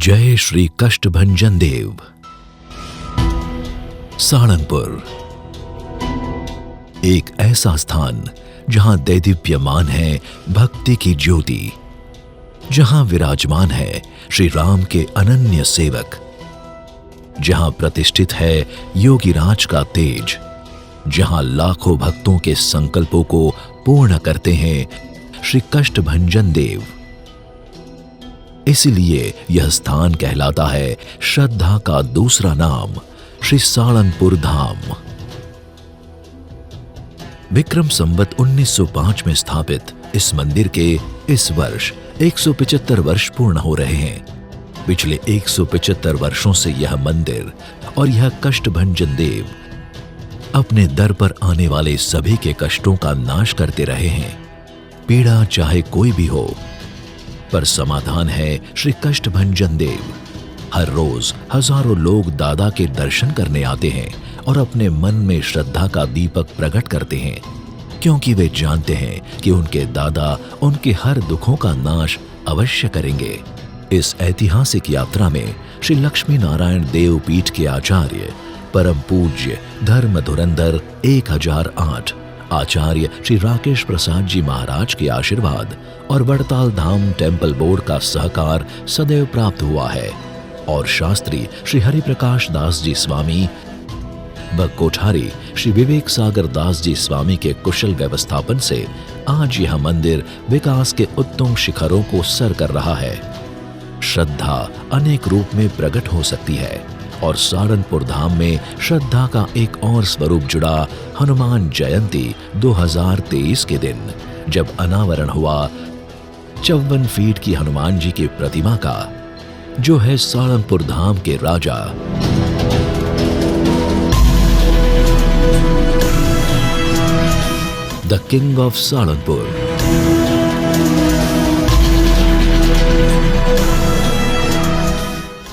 जय श्री कष्टभंजन देव। सारंगपुर एक ऐसा स्थान जहां दैदीप्यमान है भक्ति की ज्योति, जहां विराजमान है श्री राम के अनन्य सेवक, जहां प्रतिष्ठित है योगीराज का तेज, जहां लाखों भक्तों के संकल्पों को पूर्ण करते हैं श्री कष्टभंजन देव। इसलिए यह स्थान कहलाता है श्रद्धा का दूसरा नाम श्री सारंगपुर धाम। विक्रम संवत 1905 में स्थापित इस मंदिर के इस वर्ष 175 वर्ष पूर्ण हो रहे हैं। पिछले 175 वर्षों से यह मंदिर और यह कष्टभंजन देव अपने दर पर आने वाले सभी के कष्टों का नाश करते रहे हैं। पीड़ा चाहे कोई भी हो, पर समाधान है श्री कष्टभंजन देव। हर रोज हजारों लोग दादा के दर्शन करने आते हैं और अपने मन में श्रद्धा का दीपक प्रकट करते हैं, क्योंकि वे जानते हैं कि उनके दादा उनके हर दुखों का नाश अवश्य करेंगे। इस ऐतिहासिक यात्रा में श्री लक्ष्मी नारायण देव पीठ के आचार्य परम पूज्य धर्म धुरंधर 1008 आचार्य श्री राकेश प्रसाद जी महाराज के आशीर्वाद और वड़ताल धाम टेम्पल बोर्ड का सहकार सदैव प्राप्त हुआ है, और शास्त्री श्री हरिप्रकाश दास जी स्वामी व कोठारी श्री विवेक सागर दास जी स्वामी के कुशल व्यवस्थापन से आज यह मंदिर विकास के उत्तुंग शिखरों को सर कर रहा है। श्रद्धा अनेक रूप में प्रकट हो सकती है, और सारंगपुर धाम में श्रद्धा का एक और स्वरूप जुड़ा हनुमान जयंती 2023 के दिन, जब अनावरण हुआ 54 फीट की हनुमान जी की प्रतिमा का, जो है सारंगपुर धाम के राजा। The king of Sarangpur.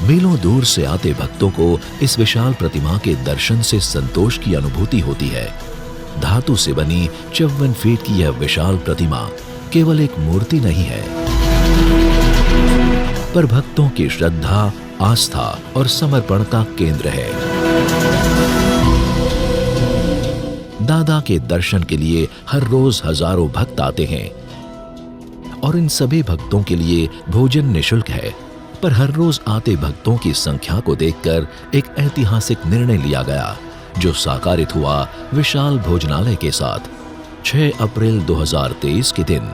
मीलों दूर से आते भक्तों को इस विशाल प्रतिमा के दर्शन से संतोष की अनुभूति होती है। धातु से बनी 54 फीट की यह विशाल प्रतिमा केवल एक मूर्ति नहीं है, पर भक्तों की श्रद्धा, आस्था और समर्पण का केंद्र है। दादा के दर्शन के लिए हर रोज हजारों भक्त आते हैं, और इन सभी भक्तों के लिए भोजन निःशुल्क है। पर हर रोज आते भक्तों की संख्या को देखकर एक ऐतिहासिक निर्णय लिया गया, जो साकारित हुआ विशाल भोजनालय के साथ। 6 अप्रैल 2023 के दिन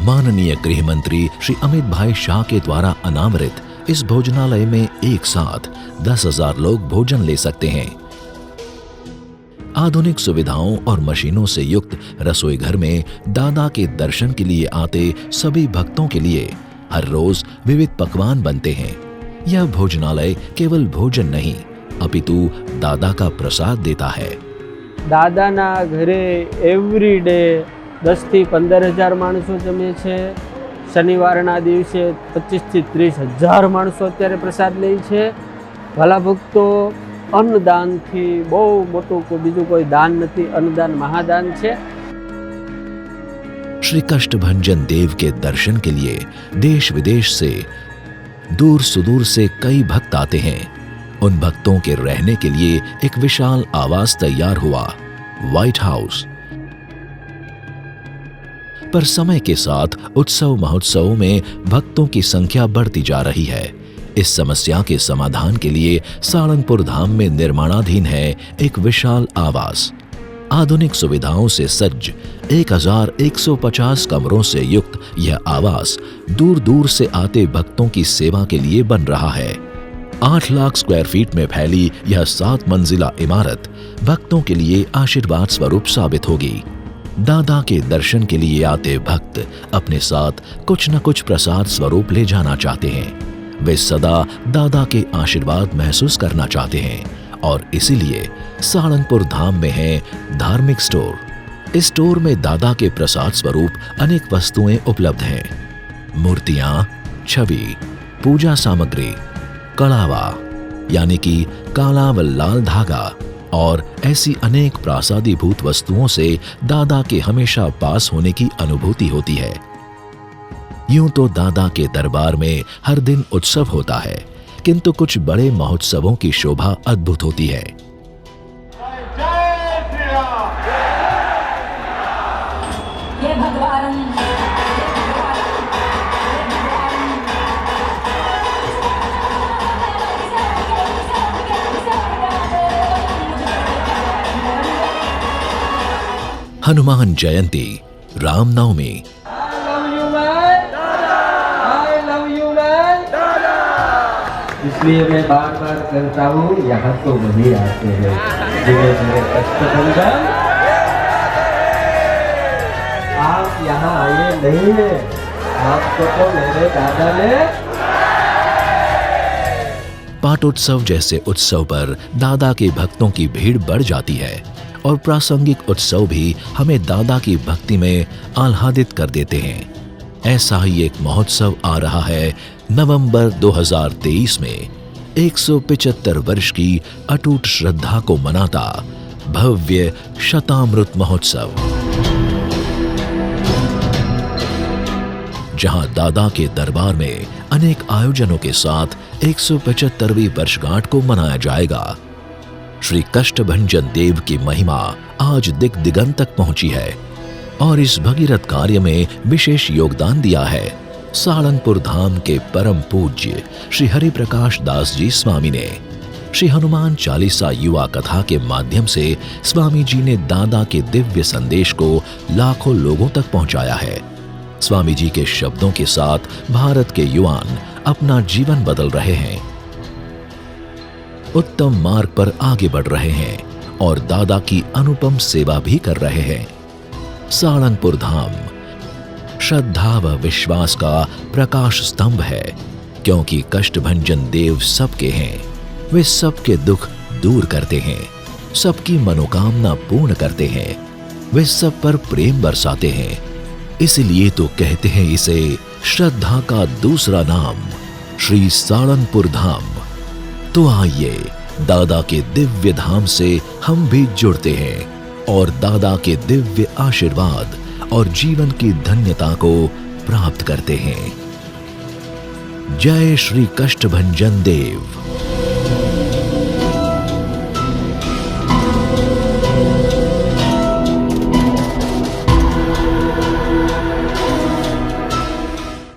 माननीय गृह मंत्री श्री अमित भाई शाह के द्वारा अनावरित इस भोजनालय में एक साथ 10,000 लोग भोजन ले सकते हैं। आधुनिक सुविधाओं और मशीनों से युक्त रसोई घर में दादा के दर्शन के लिए आते सभी भक्तों के लिए हर रोज विविध पकवान बनते हैं। यह भोजनालय केवल भोजन नहीं, अपितु दादा का प्रसाद देता है। दादा ना घरे एवरी डे 10 થી 15,000 माणसों जमे छे। शनिवारना दिवसे 25 થી 30,000 माणसों अत्यारे प्रसाद ले छे। भला भक्तो अन्नदान थी बहु मोटું કોઈ બીજું કોઈ દાન નથી, अन्नदान महादान छे। श्री कष्टभंजन देव के दर्शन के लिए देश विदेश से, दूर सुदूर से कई भक्त आते हैं। उन भक्तों के रहने के लिए एक विशाल आवास तैयार हुआ, व्हाइट हाउस। पर समय के साथ उत्सव महोत्सव में भक्तों की संख्या बढ़ती जा रही है। इस समस्या के समाधान के लिए सारंगपुर धाम में निर्माणाधीन है एक विशाल आवास। आधुनिक सुविधाओं से सज्ज 1150 कमरों से युक्त यह आवास दूर दूर से आते भक्तों की सेवा के लिए बन रहा है। 8 लाख स्क्वायर फीट में फैली यह 7 मंजिला इमारत भक्तों के लिए आशीर्वाद स्वरूप साबित होगी। दादा के दर्शन के लिए आते भक्त अपने साथ कुछ न कुछ प्रसाद स्वरूप ले जाना चाहते हैं। वे सदा दादा के आशीर्वाद महसूस करना चाहते हैं, और इसीलिए सारंगपुर धाम में है धार्मिक स्टोर। इस स्टोर में दादा के प्रसाद स्वरूप अनेक वस्तुएं उपलब्ध हैं। मूर्तियां, छवि, पूजा सामग्री, कड़ावा यानी कि काला व लाल धागा, और ऐसी अनेक प्रासादीभूत वस्तुओं से दादा के हमेशा पास होने की अनुभूति होती है। यूं तो दादा के दरबार में हर दिन उत्सव होता है, किंतु कुछ बड़े महोत्सवों की शोभा अद्भुत होती है। ये भगवान हनुमान जयंती, रामनवमी, इसलिए मैं बार बार कहता हूँ, यहाँ तो वही आते हैं जिन्हें मेरे कष्टभंजन। आप यहाँ आए नहीं है, आपको तो मेरे दादा ने। पाटोत्सव जैसे उत्सव पर दादा के भक्तों की भीड़ बढ़ जाती है और प्रासंगिक उत्सव भी हमें दादा की भक्ति में आह्लादित कर देते हैं। ऐसा ही एक महोत्सव आ रहा है नवंबर 2023 में 175 वर्ष की अटूट श्रद्धा को मनाता भव्य शतामृत महोत्सव, जहां दादा के दरबार में अनेक आयोजनों के साथ 175वीं वर्षगांठ को मनाया जाएगा। श्री कष्टभंजन देव की महिमा आज दिग दिगंत तक पहुंची है और इस भगीरथ कार्य में विशेष योगदान दिया है सालंगपुर धाम के परम पूज्य श्री हरि प्रकाश दास जी स्वामी ने। श्री हनुमान चालीसा युवा कथा के माध्यम से स्वामी जी ने दादा के दिव्य संदेश को लाखों लोगों तक पहुंचाया है। स्वामी जी के शब्दों के साथ भारत के युवान अपना जीवन बदल रहे हैं, उत्तम मार्ग पर आगे बढ़ रहे हैं और दादा की अनुपम सेवा भी कर रहे हैं। सालंगपुर धाम श्रद्धा व विश्वास का प्रकाश स्तंभ है, क्योंकि कष्टभंजन देव सबके हैं। वे सबके दुख दूर करते हैं, सबकी मनोकामना पूर्ण करते हैं, वे सब पर प्रेम बरसाते हैं। इसलिए तो कहते हैं इसे श्रद्धा का दूसरा नाम श्री सालंगपुर धाम। तो आइए दादा के दिव्य धाम से हम भी जुड़ते हैं और दादा के दिव्य आशीर्वाद और जीवन की धन्यता को प्राप्त करते हैं। जय श्री कष्टभंजन देव।